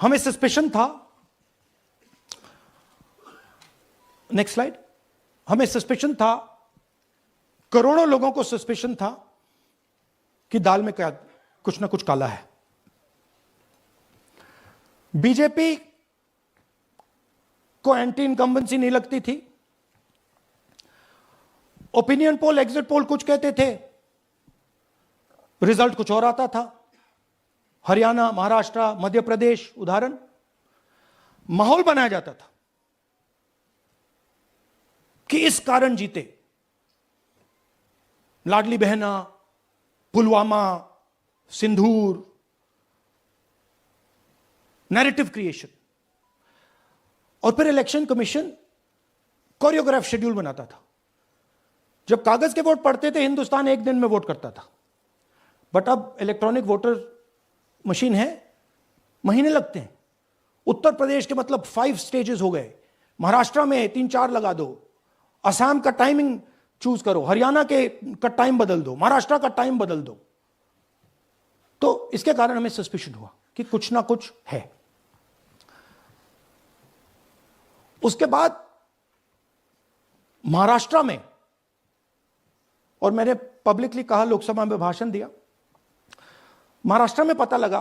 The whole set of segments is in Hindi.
हमें सस्पेशन था, नेक्स्ट स्लाइड, हमें सस्पेशन था, करोड़ों लोगों को सस्पेशन था कि दाल में क्या कुछ ना कुछ काला है। बीजेपी को एंटी इनकम्बेंसी नहीं लगती थी, ओपिनियन पोल, एग्जिट पोल कुछ कहते थे, रिजल्ट कुछ और आता था। हरियाणा, महाराष्ट्र, मध्य प्रदेश उदाहरण, माहौल बनाया जाता था कि इस कारण जीते। लाडली बहना, पुलवामा, सिंदूर, नैरेटिव क्रिएशन। और फिर इलेक्शन कमीशन कोरियोग्राफ शेड्यूल बनाता था। जब कागज के वोट पड़ते थे, हिंदुस्तान एक दिन में वोट करता था, बट अब इलेक्ट्रॉनिक वोटर मशीन है, महीने लगते हैं। उत्तर प्रदेश के मतलब 5 स्टेजेस हो गए, महाराष्ट्र में 3-4 लगा दो, असम का टाइमिंग चूज करो, हरियाणा के का टाइम बदल दो, महाराष्ट्र का टाइम बदल दो। तो इसके कारण हमें सस्पिशन हुआ कि कुछ ना कुछ है। उसके बाद महाराष्ट्र में, और मैंने पब्लिकली कहा, लोकसभा में भाषण दिया, महाराष्ट्र में पता लगा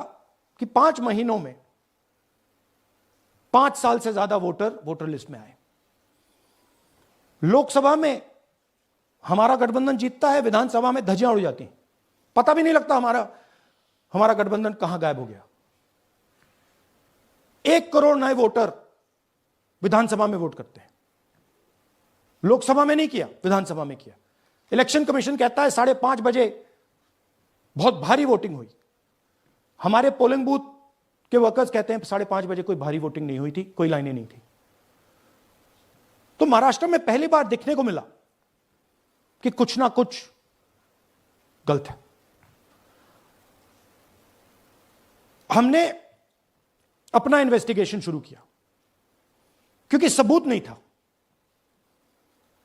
कि 5 महीनों में 5 साल से ज्यादा वोटर लिस्ट में आए। लोकसभा में हमारा गठबंधन जीतता है, विधानसभा में धज्जियां उड़ जाती हैं, पता भी नहीं लगता हमारा गठबंधन कहां गायब हो गया। 1 करोड़ नए वोटर विधानसभा में वोट करते हैं, लोकसभा में नहीं किया, विधानसभा में किया। इलेक्शन कमीशन कहता है 5:30 बजे बहुत भारी वोटिंग हुई। हमारे पोलिंग बूथ के वर्कर्स कहते हैं 5:30 बजे कोई भारी वोटिंग नहीं हुई थी, कोई लाइनें नहीं थी। तो महाराष्ट्र में पहली बार देखने को मिला कि कुछ ना कुछ गलत है। हमने अपना इन्वेस्टिगेशन शुरू किया, क्योंकि सबूत नहीं था,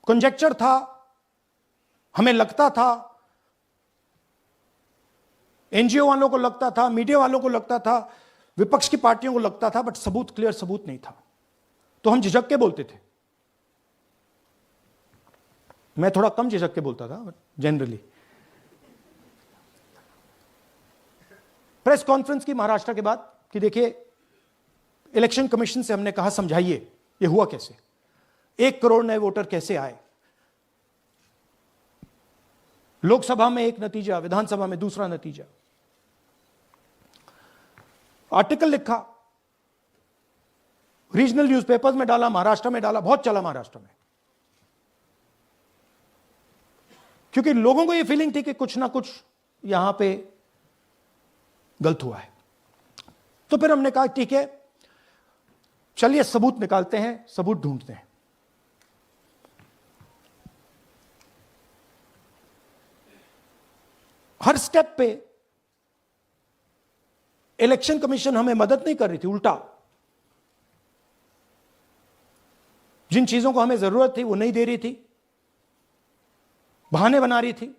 कंजेक्चर था, हमें लगता था, एनजीओ वालों को लगता था, मीडिया वालों को लगता था, विपक्ष की पार्टियों को लगता था, बट सबूत, क्लियर सबूत नहीं था। तो हम झिझक के बोलते थे। मैं थोड़ा कम झिझक के बोलता था, बट जनरली। प्रेस कॉन्फ्रेंस की महाराष्ट्र के बाद कि देखिए, इलेक्शन कमीशन से हमने कहा समझाइए ये हुआ कैसे, 1 करोड़ नए वोटर कैसे आए, लोकसभा में एक नतीजा, विधानसभा में दूसरा नतीजा। आर्टिकल लिखा, रीजनल न्यूज़पेपर्स में डाला, महाराष्ट्र में डाला, बहुत चला महाराष्ट्र में, क्योंकि लोगों को यह फीलिंग थी कि कुछ ना कुछ यहां पे गलत हुआ है। तो फिर हमने कहा ठीक है, चलिए सबूत निकालते हैं, सबूत ढूंढते हैं। हर स्टेप पे इलेक्शन कमीशन हमें मदद नहीं कर रही थी, उल्टा जिन चीजों को हमें जरूरत थी वो नहीं दे रही थी, बहाने बना रही थी।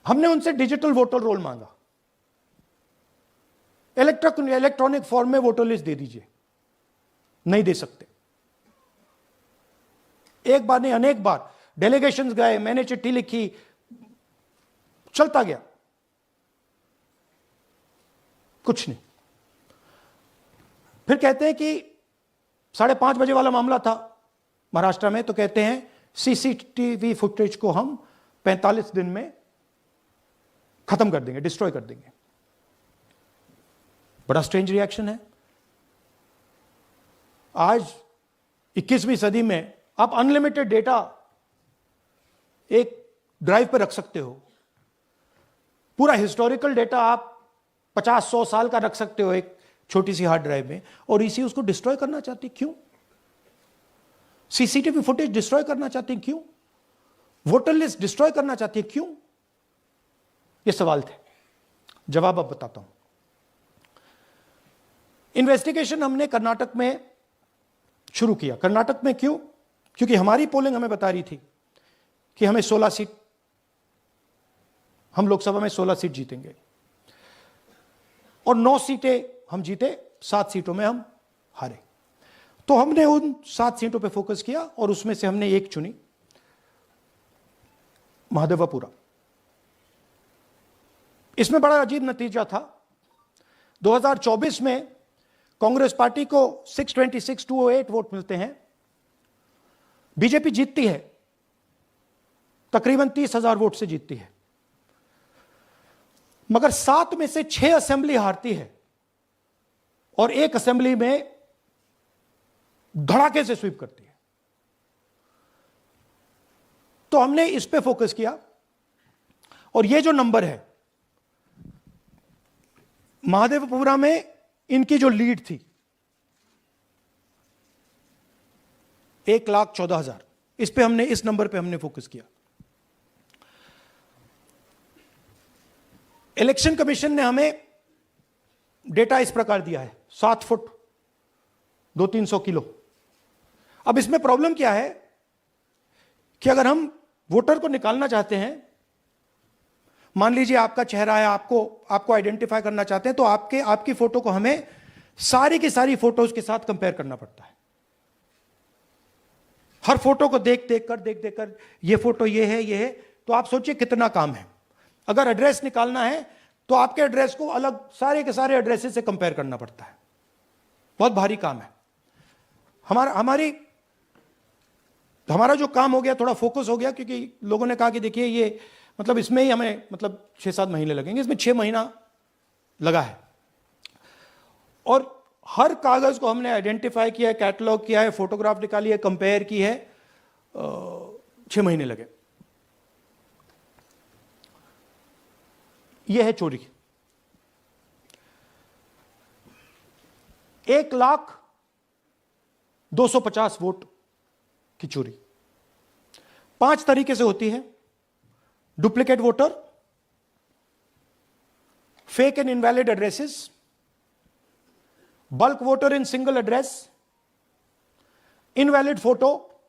हमने उनसे डिजिटल वोटर रोल मांगा, इलेक्ट्रॉनिक फॉर्म में वोटर लिस्ट दे दीजिए, नहीं दे सकते। एक बार नहीं, अनेक बार डेलीगेशंस गए, मैंने चिट्ठी लिखी, चलता गया, कुछ नहीं। फिर कहते हैं कि 5:30 बजे वाला मामला था महाराष्ट्र में, तो कहते हैं सीसीटीवी फुटेज को हम 45 दिन में खत्म कर देंगे, डिस्ट्रॉय कर देंगे। बड़ा स्ट्रेंज रिएक्शन है। आज 21वीं सदी में आप अनलिमिटेड डेटा एक ड्राइव पर रख सकते हो, पूरा हिस्टोरिकल डेटा आप 50-100 साल का रख सकते हो एक छोटी सी हार्ड ड्राइव में, और इसी उसको डिस्ट्रॉय करना चाहती, क्यों? सीसीटीवी फुटेज डिस्ट्रॉय करना चाहती, क्यों? वोटर लिस्ट डिस्ट्रॉय करना चाहती है, क्यों? ये सवाल थे, जवाब अब बताता हूं। इन्वेस्टिगेशन हमने कर्नाटक में शुरू किया। कर्नाटक में क्यों? क्योंकि हमारी पोलिंग हमें बता रही थी कि हमें 16 सीट, हम लोकसभा में 16 सीट जीतेंगे। और 9 सीटें हम जीते, 7 सीटों में हम हारे। तो हमने उन 7 सीटों पे फोकस किया और उसमें से हमने एक चुनी, महादेवपुरा। इसमें बड़ा अजीब नतीजा था। 2024 में कांग्रेस पार्टी को 626-208 वोट मिलते हैं, बीजेपी जीतती है, तकरीबन 30,000 वोट से जीतती है, मगर 7 में से 6 असेंबली हारती है और 1 असेंबली में धड़ाके से स्वीप करती है। तो हमने इस पे फोकस किया और ये जो नंबर है, महादेवपुरा में इनकी जो लीड थी 1,14,000, इस पे हमने, इस नंबर पे हमने फोकस किया। इलेक्शन कमीशन ने हमें डेटा इस प्रकार दिया है, 7 फुट 200-300 किलो। अब इसमें प्रॉब्लम क्या है कि अगर हम वोटर को निकालना चाहते हैं, मान लीजिए आपका चेहरा है, आपको आइडेंटिफाई करना चाहते हैं, तो आपकी फोटो को हमें सारी की सारी फोटोज के साथ कंपेयर करना पड़ता है। हर फोटो को देख देख कर ये फोटो ये है, तो आप सोचिए कितना काम है। अगर एड्रेस निकालना है तो आपके एड्रेस को अलग सारे के सारे एड्रेसेस से कंपेयर करना पड़ता है, बहुत भारी काम है। हमारा जो काम हो गया, थोड़ा फोकस हो गया, क्योंकि लोगों ने कहा कि देखिए ये मतलब इसमें ही हमें मतलब 6-7 महीने लगेंगे, इसमें 6 महीना लगा है। और हर कागज को हमने आइडेंटिफाई किया है, कैटलॉग किया है, फोटोग्राफ निकाली है, कंपेयर की है, 6 महीने लगे। यह है चोरी। 1,02,50 वोट की चोरी 5 तरीके से होती है: duplicate voter, fake and invalid addresses, bulk voter in single address, invalid photo,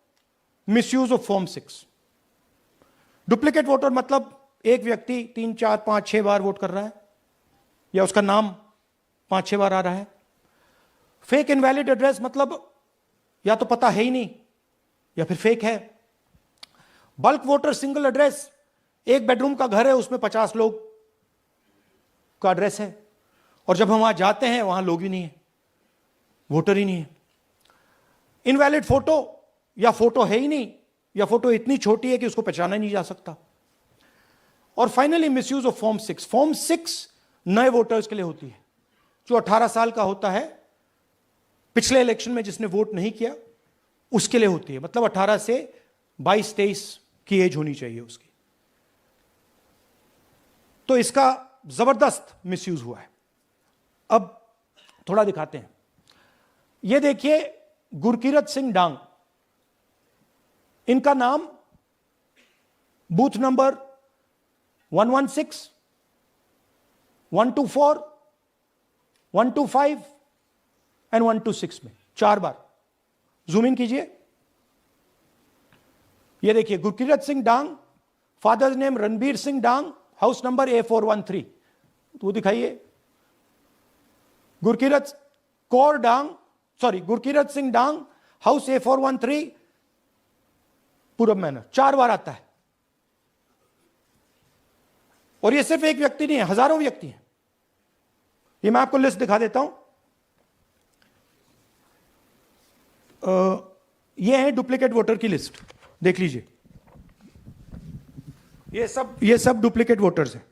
misuse of form 6। Duplicate voter मतलब एक व्यक्ति 3, 4, 5, 6 बार वोट कर रहा है, या उसका नाम 5-6 बार आ रहा है। फेक इनवैलिड एड्रेस मतलब या तो पता है ही नहीं या फिर फेक है। बल्क वोटर सिंगल एड्रेस, एक बेडरूम का घर है, उसमें 50 लोग का एड्रेस है, और जब हम वहां जाते हैं वहां लोग ही नहीं है, वोटर ही नहीं है। इनवैलिड फोटो, या फोटो है ही नहीं, या फोटो इतनी छोटी है कि उसको पहचाना नहीं जा सकता। और finally misuse of form 6। Form 6 नए वोटर्स के लिए होती है, जो 18 साल का होता है, पिछले इलेक्शन में जिसने वोट नहीं किया उसके लिए होती है, मतलब 18 से 22-23 की एज होनी चाहिए उसकी। तो इसका जबरदस्त मिसयूज हुआ है। अब थोड़ा दिखाते हैं। यह देखिए, गुरकीरत सिंह डांग, इनका नाम बूथ नंबर 116, 124, 125 एंड 126 में 4 बार। जूम इन कीजिए, ये देखिए, गुरकीरत सिंह डांग, फादर्स नेम रणबीर सिंह डांग, हाउस नंबर A413, तो दिखाइए। गुरकीरत सिंह डांग, हाउस A413, पूरब मैनर, 4 बार आता है। और ये सिर्फ एक व्यक्ति नहीं है, हजारों व्यक्ति हैं। ये मैं आपको लिस्ट दिखा देता हूं। ये है डुप्लीकेट वोटर की लिस्ट, देख लीजिए। ये सब डुप्लीकेट वोटर्स हैं।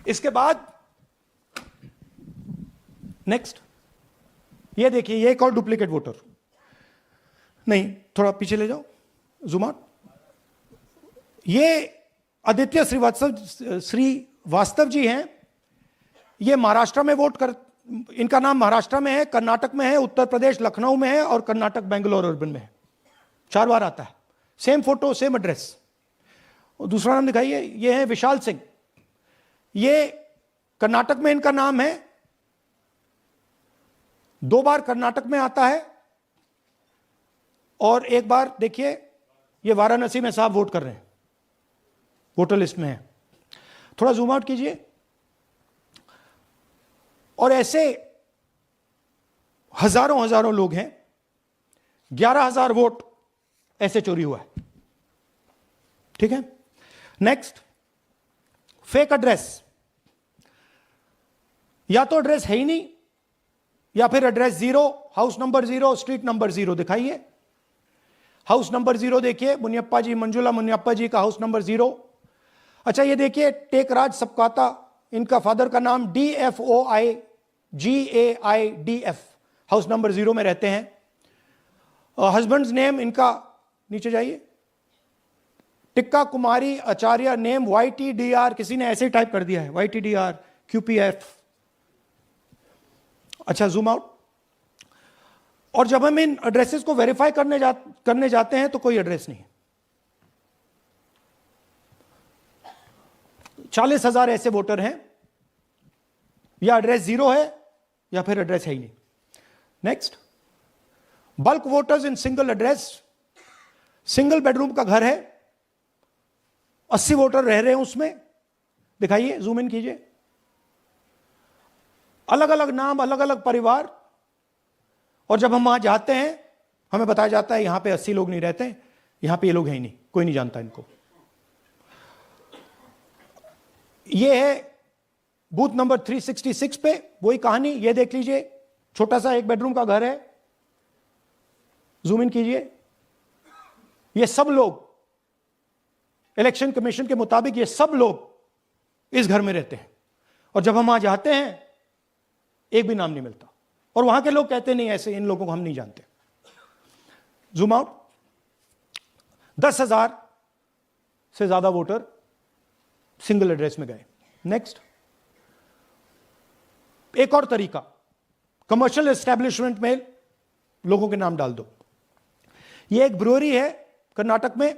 इसके बाद नेक्स्ट, ये देखिए, ये एक और डुप्लीकेट वोटर, नहीं थोड़ा पीछे ले जाओ, जूम आउट। ये आदित्य श्रीवास्तव जी हैं। ये महाराष्ट्र में वोट कर, इनका नाम महाराष्ट्र में है, कर्नाटक में है, उत्तर प्रदेश लखनऊ में है, और कर्नाटक बेंगलोर अर्बन में है। 4 बार आता है, सेम फोटो सेम एड्रेस। और दूसरा नाम दिखाइए, ये है विशाल सिंह। ये कर्नाटक में इनका नाम है, 2 बार कर्नाटक में आता है, और 1 बार देखिए ये वाराणसी में साहब वोट कर रहे हैं, वोटर लिस्ट में है। थोड़ा जूम आउट कीजिए। और ऐसे हजारों हजारों लोग हैं, 11,000 वोट ऐसे चोरी हुआ है। ठीक है, नेक्स्ट, फेक एड्रेस। या तो एड्रेस है ही नहीं, या फिर address 0, house number 0, street number 0 दिखाइए। हाउस नंबर 0 देखिए, मुनियप्पा जी, मंजुला मुनियप्पा जी का हाउस नंबर 0। अच्छा ये देखिए, टेकराज सबकाता, इनका फादर का नाम DFOIGAIDF, हाउस नंबर 0 में रहते हैं। हस्बैंड्स नेम इनका, नीचे जाइए, टिक्का कुमारी आचार्य, नेम YTDR, किसी ने ऐसे ही टाइप कर दिया है, YTDR QPF। अच्छा जूम आउट। और जब हम इन एड्रेसेस को वेरीफाई करने जाते हैं तो कोई एड्रेस नहीं है। 40,000 ऐसे वोटर हैं, या एड्रेस 0 है या फिर एड्रेस है ही नहीं। Next, bulk voters in single address. Single bedroom का घर है, 80 वोटर रह रहे हैं उसमें, दिखाइए, जूम इन कीजिए। अलग अलग नाम, अलग अलग परिवार। और जब हम वहां जाते हैं हमें बताया जाता है यहां पे 80 लोग नहीं रहते, यहां पे ये लोग हैं ही नहीं, कोई नहीं जानता इनको। ये है बूथ नंबर 366 पे वही कहानी। ये देख लीजिए, छोटा सा एक बेडरूम का घर है, जूम इन कीजिए। ये सब लोग, इलेक्शन कमीशन के मुताबिक ये सब लोग इस घर में रहते हैं। और जब हम वहां जाते हैं एक भी नाम नहीं मिलता, और वहां के लोग कहते नहीं, ऐसे इन लोगों को हम नहीं जानते। Zoom out. 10,000 से ज्यादा वोटर सिंगल एड्रेस में गए। नेक्स्ट, एक और तरीका, कमर्शियल एस्टेब्लिशमेंट में लोगों के नाम डाल दो। ये एक ब्रूअरी है कर्नाटक में,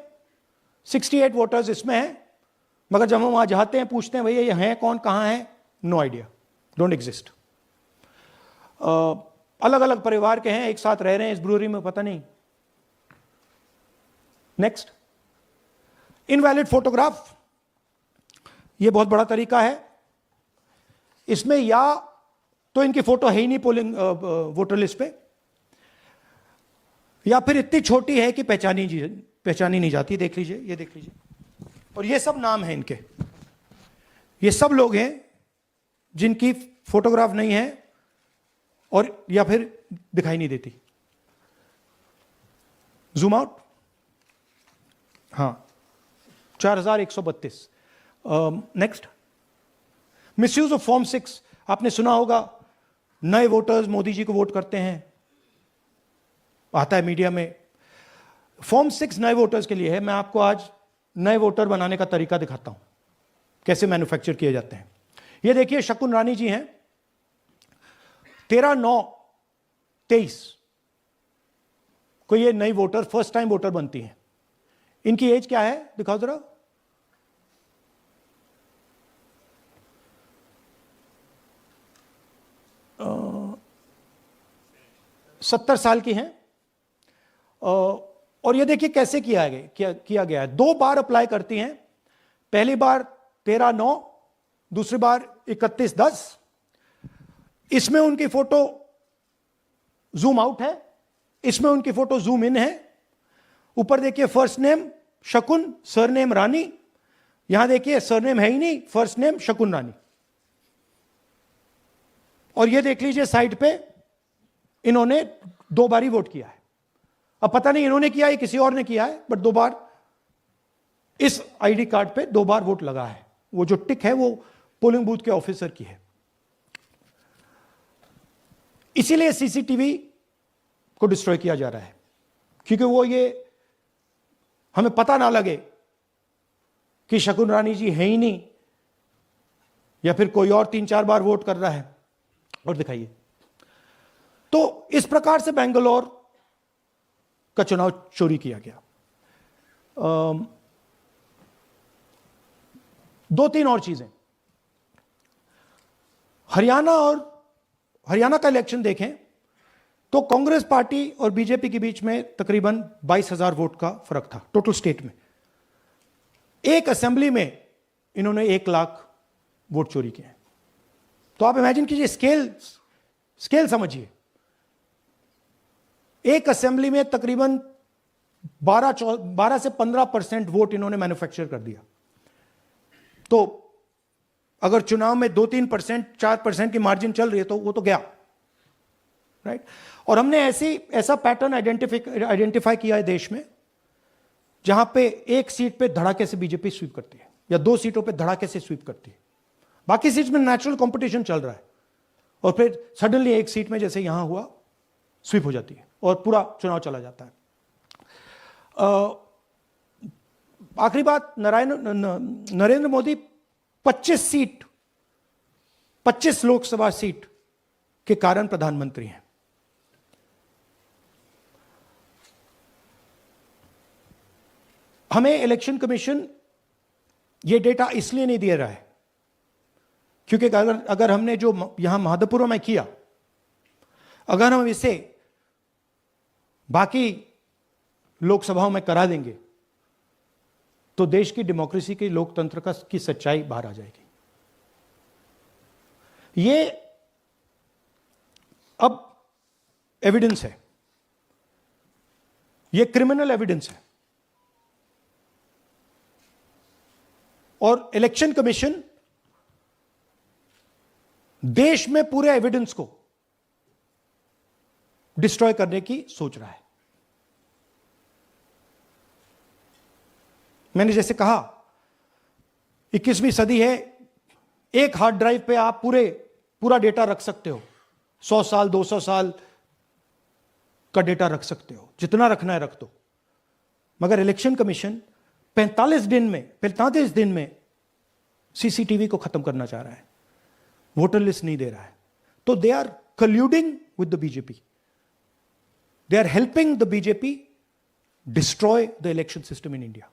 68 वोटर्स इसमें हैं, मगर जब हम वहां जाते हैं पूछते हैं भैया ये हैं कौन, कहां है, नो आइडिया, डोंट एग्जिस्ट। अलग अलग परिवार के हैं, एक साथ रह रहे हैं इस ब्रूअरी में, पता नहीं। Next, invalid photograph. यह बहुत बड़ा तरीका है। इसमें या तो इनकी फोटो है ही नहीं पोलिंग वोटर लिस्ट पे, या फिर इतनी छोटी है कि पहचानी नहीं जाती। देख लीजिए, ये देख लीजिए, और ये सब नाम है इनके। ये सब लोग हैं जिनकी फोटोग्राफ नहीं है और या फिर दिखाई नहीं देती। Zoom out. हाँ, 4,132। Next, misuse of form 6। आपने सुना होगा, नए वोटर्स मोदी जी को वोट करते हैं, आता है मीडिया में। फॉर्म 6 नए वोटर्स के लिए है। मैं आपको आज नए वोटर बनाने का तरीका दिखाता हूं, कैसे मैन्युफैक्चर किए जाते हैं। ये देखिए, शकुन रानी जी हैं, 13/9/23 को ये नई वोटर, फर्स्ट टाइम वोटर बनती हैं। इनकी एज क्या है, दिखाओ जरा। अ, 70 साल की हैं। और ये देखिए कैसे किया गया है। 2 बार अप्लाई करती हैं। पहली बार 13/9, दूसरी बार 31/10। इसमें उनकी फोटो जूम आउट है, इसमें उनकी फोटो जूम इन है। ऊपर देखिए, फर्स्ट नेम शकुन, सरनेम रानी। यहां देखिए सरनेम है ही नहीं, फर्स्ट नेम शकुन रानी। और ये देख लीजिए साइड पे, इन्होंने 2 बार ही वोट किया है। अब पता नहीं इन्होंने किया है किसी और ने किया है, बट 2 बार इस आईडी कार्ड पे 2 बार वोट लगा है। वो जो टिक है वो पोलिंग बूथ के ऑफिसर की है। इसीलिए सीसीटीवी को डिस्ट्रॉय किया जा रहा है, क्योंकि वो ये हमें पता ना लगे कि शकुन रानी जी है ही नहीं, या फिर कोई और 3-4 बार वोट कर रहा है। और दिखाइए, तो इस प्रकार से बेंगलोर का चुनाव चोरी किया गया। 2-3 और चीजें। हरियाणा का इलेक्शन देखें, तो कांग्रेस पार्टी और बीजेपी के बीच में तकरीबन 22,000 वोट का फर्क था टोटल स्टेट में। एक असेंबली में इन्होंने 1 लाख वोट चोरी किए। तो आप इमेजिन कीजिए, स्केल समझिए। एक असेंबली में तकरीबन 12 से 15% वोट इन्होंने मैन्युफैक्चर कर दिया। तो अगर चुनाव में 2-3%, 4% की मार्जिन चल रही है तो वो तो गया, राइट। और हमने ऐसा पैटर्न आइडेंटिफाई किया है देश में, जहां पे एक सीट पे धड़ाके से बीजेपी स्वीप करती है या 2 सीटों पे धड़ाके से स्वीप करती है। बाकी सीट्स में नेचुरल कंपटीशन चल रहा है और फिर सडनली एक सीट में जैसे यहां हुआ स्वीप हो जाती है और पूरा चुनाव चला जाता है। आखिरी बात, नरेंद्र मोदी 25 लोकसभा सीट के कारण प्रधानमंत्री हैं। हमें इलेक्शन कमीशन ये डेटा इसलिए नहीं दे रहा है क्योंकि अगर हमने जो यहां महादपुर में किया, अगर हम इसे बाकी लोकसभाओं में करा देंगे तो देश की डेमोक्रेसी की, लोकतंत्र की सच्चाई बाहर आ जाएगी। ये अब एविडेंस है, ये क्रिमिनल एविडेंस है। और इलेक्शन कमीशन देश में पूरे एविडेंस को डिस्ट्रॉय करने की सोच रहा है। मैंने जैसे कहा 21वीं सदी है, एक हार्ड ड्राइव पे आप पूरा डेटा रख सकते हो, 100 साल 200 साल का डेटा रख सकते हो, जितना रखना है रख दो। मगर इलेक्शन कमीशन 45 दिन में सीसीटीवी को खत्म करना चाह रहा है, वोटर लिस्ट नहीं दे रहा है। तो they are colluding with the BJP, they are helping the BJP destroy the election system in India.